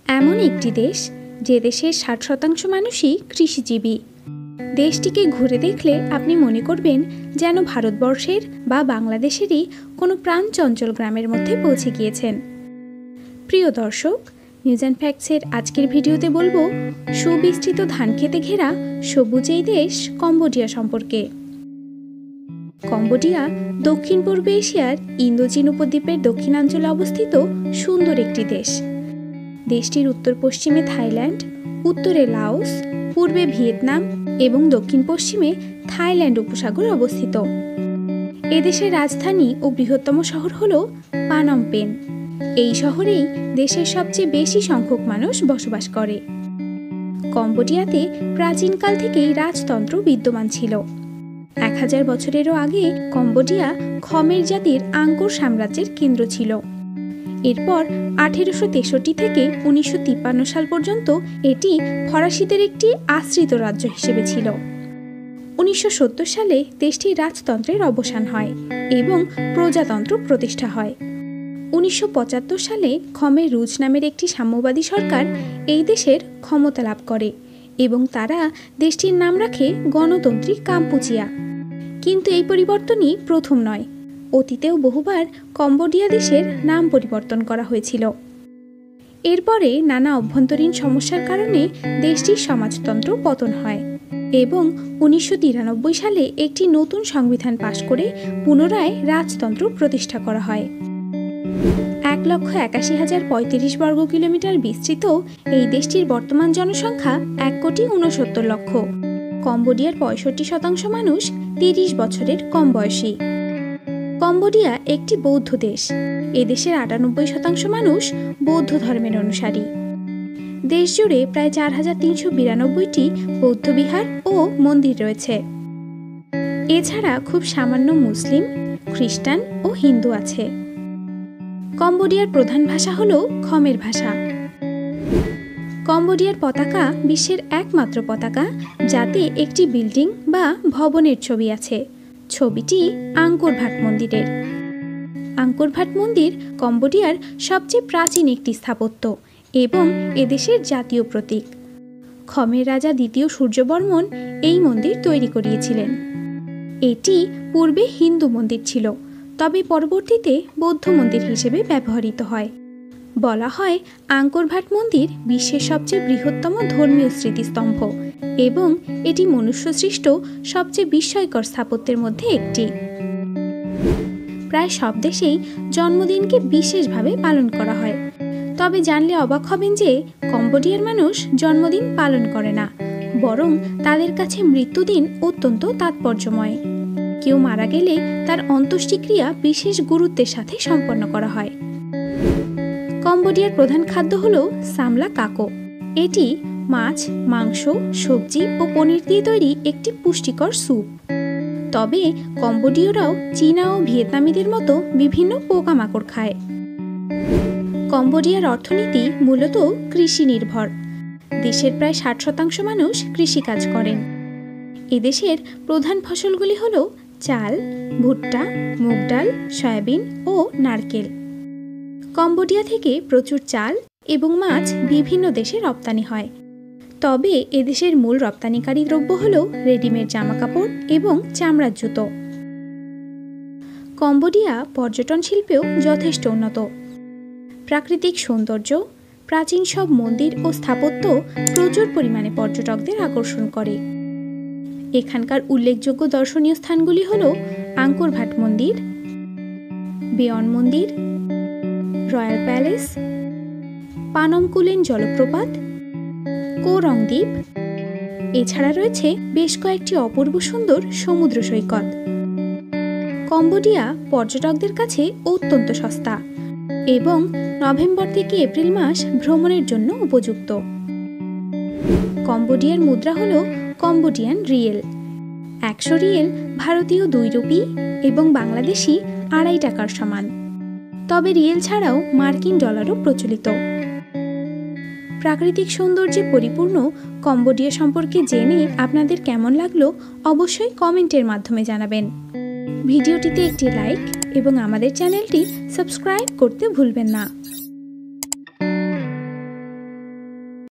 এমন একটি দেশ যে দেশের ৬০% মানুষই কৃষিজীবী। দেশটিকে ঘুরে দেখলে আপনি মনে করবেন যেন ভারতবর্ষের বা বাংলাদেশেরই কোনো প্রাণচঞ্চল গ্রামের মধ্যে পৌঁছে গিয়েছেন। প্রিয় দর্শক, নিউজ অ্যান্ড ফ্যাক্টসের আজকের ভিডিওতে বলবো সুবিস্তৃত ধানক্ষেতে ঘেরা সবুজ এই দেশ কম্বোডিয়া সম্পর্কে। কম্বোডিয়া দক্ষিণ পূর্ব এশিয়ার ইন্দোচীন উপদ্বীপের দক্ষিণাঞ্চলে অবস্থিত সুন্দর একটি দেশ। দেশটির উত্তর পশ্চিমে থাইল্যান্ড, উত্তরে লাওস, পূর্বে ভিয়েতনাম এবং দক্ষিণ পশ্চিমে থাইল্যান্ড উপসাগর অবস্থিত। এদেশের রাজধানী ও বৃহত্তম শহর হল পানম পেন। এই শহরেই দেশের সবচেয়ে বেশি সংখ্যক মানুষ বসবাস করে। কম্বোডিয়াতে প্রাচীনকাল থেকেই রাজতন্ত্র বিদ্যমান ছিল। 1000 বছরেরও আগে কম্বোডিয়া খমের জাতির আঙ্কোর সাম্রাজ্যের কেন্দ্র ছিল। এরপর 1863 থেকে 1953 সাল পর্যন্ত এটি ফরাসিদের একটি আশ্রিত রাজ্য হিসেবে ছিল। 1970 সালে দেশটির রাজতন্ত্রের অবসান হয় এবং প্রজাতন্ত্র প্রতিষ্ঠা হয়। 1975 সালে খমের রুজ নামের একটি সাম্যবাদী সরকার এই দেশের ক্ষমতা লাভ করে এবং তারা দেশটির নাম রাখে গণতন্ত্রী কাম্পুচিয়া। কিন্তু এই পরিবর্তনই প্রথম নয়, অতীতেও বহুবার কম্বোডিয়া দেশের নাম পরিবর্তন করা হয়েছিল। এরপরে নানা অভ্যন্তরীণ সমস্যার কারণে দেশটির সমাজতন্ত্র পতন হয় এবং 1993 সালে একটি নতুন সংবিধান পাশ করে পুনরায় রাজতন্ত্র প্রতিষ্ঠা করা হয়। 1,81,035 বর্গ কিলোমিটার বিস্তৃত এই দেশটির বর্তমান জনসংখ্যা 1,69,00,000। কম্বোডিয়ার 65% মানুষ 30 বছরের কম বয়সী। কম্বোডিয়া একটি বৌদ্ধ দেশ। এদেশের 98% মানুষ বৌদ্ধ ধর্মের অনুসারী। দেশ জুড়ে প্রায় 4392টি বৌদ্ধবিহার ও মন্দির রয়েছে। এছাড়া খুব সামান্য মুসলিম, খ্রিস্টান ও হিন্দু আছে। কম্বোডিয়ার প্রধান ভাষা হল খমের ভাষা। কম্বোডিয়ার পতাকা বিশ্বের একমাত্র পতাকা যাতে একটি বিল্ডিং বা ভবনের ছবি আছে। ছবিটি আঙ্কোর ভাট মন্দিরের। আঙ্কোর ভাট মন্দির কম্বোডিয়ার সবচেয়ে প্রাচীন একটি স্থাপত্য এবং এদেশের জাতীয় প্রতীক। খমের রাজা দ্বিতীয় সূর্যবর্মন এই মন্দির তৈরি করিয়েছিলেন। এটি পূর্বে হিন্দু মন্দির ছিল, তবে পরবর্তীতে বৌদ্ধ মন্দির হিসেবে ব্যবহৃত হয়। বলা হয় আঙ্কোর ভাট মন্দির বিশ্বের সবচেয়ে বৃহত্তম ধর্মীয় স্মৃতিস্তম্ভ এবং এটি মনুষ্যসৃষ্ট সবচেয়ে বিস্ময়কর স্থাপত্যের মধ্যে একটি। প্রায় সব দেশেই জন্মদিনকে বিশেষভাবে পালন করা হয়, তবে জানলে অবাক হবেন যে কম্বোডিয়ার মানুষ জন্মদিন পালন করে না, বরং তাদের কাছে মৃত্যুদিন অত্যন্ত তাৎপর্যময়। কেউ মারা গেলে তার অন্ত্যেষ্টিক্রিয়া বিশেষ গুরুত্বের সাথে সম্পন্ন করা হয়। কম্বোডিয়ার প্রধান খাদ্য হল সামলা কাকো। এটি মাছ, মাংস, সবজি ও পনির দিয়ে তৈরি একটি পুষ্টিকর স্যুপ। তবে কম্বোডীয়রাও চীনা ও ভিয়েতনামিদের মতো বিভিন্ন পোকামাকড় খায়। কম্বোডিয়ার অর্থনীতি মূলত কৃষি নির্ভর। দেশের প্রায় 60% মানুষ কৃষিকাজ করেন। এদেশের প্রধান ফসলগুলি হল চাল, ভুট্টা, মুগ ডাল, সয়াবিন ও নারকেল। কম্বোডিয়া থেকে প্রচুর চাল এবং মাছ বিভিন্ন দেশে রপ্তানি হয়। তবে এদেশের মূল রপ্তানিকারী দ্রব্য হল রেডিমেড জামাকাপড় এবং চামড়ার জুতো। কম্বোডিয়া পর্যটন শিল্পেও যথেষ্ট উন্নত। প্রাকৃতিক সৌন্দর্য, প্রাচীন সব মন্দির ও স্থাপত্য প্রচুর পরিমাণে পর্যটকদের আকর্ষণ করে। এখানকার উল্লেখযোগ্য দর্শনীয় স্থানগুলি হল আঙ্কোর ভাট মন্দির, বেয়ন মন্দির, রয়্যাল প্যালেস, পানমকুলেন জলপ্রপাত, কোরং দ্বীপ। এছাড়া রয়েছে বেশ কয়েকটি অপূর্ব সুন্দর সমুদ্র সৈকত। কম্বোডিয়া পর্যটকদের কাছে অত্যন্ত সস্তা এবং নভেম্বর থেকে এপ্রিল মাস ভ্রমণের জন্য উপযুক্ত। কম্বোডিয়ার মুদ্রা হল কম্বোডিয়ান রিয়েল। 100 রিয়েল ভারতীয় 2 রুপি এবং বাংলাদেশি 2.5 টাকার সমান। তবে রিয়েল ছাড়াও মার্কিন ডলারও প্রচলিত। প্রাকৃতিক সৌন্দর্যে পরিপূর্ণ কম্বোডিয়া সম্পর্কে জেনে আপনাদের কেমন লাগলো অবশ্যই কমেন্টের মাধ্যমে জানাবেন। ভিডিওটিতে একটি লাইক এবং আমাদের চ্যানেলটি সাবস্ক্রাইব করতে ভুলবেন না।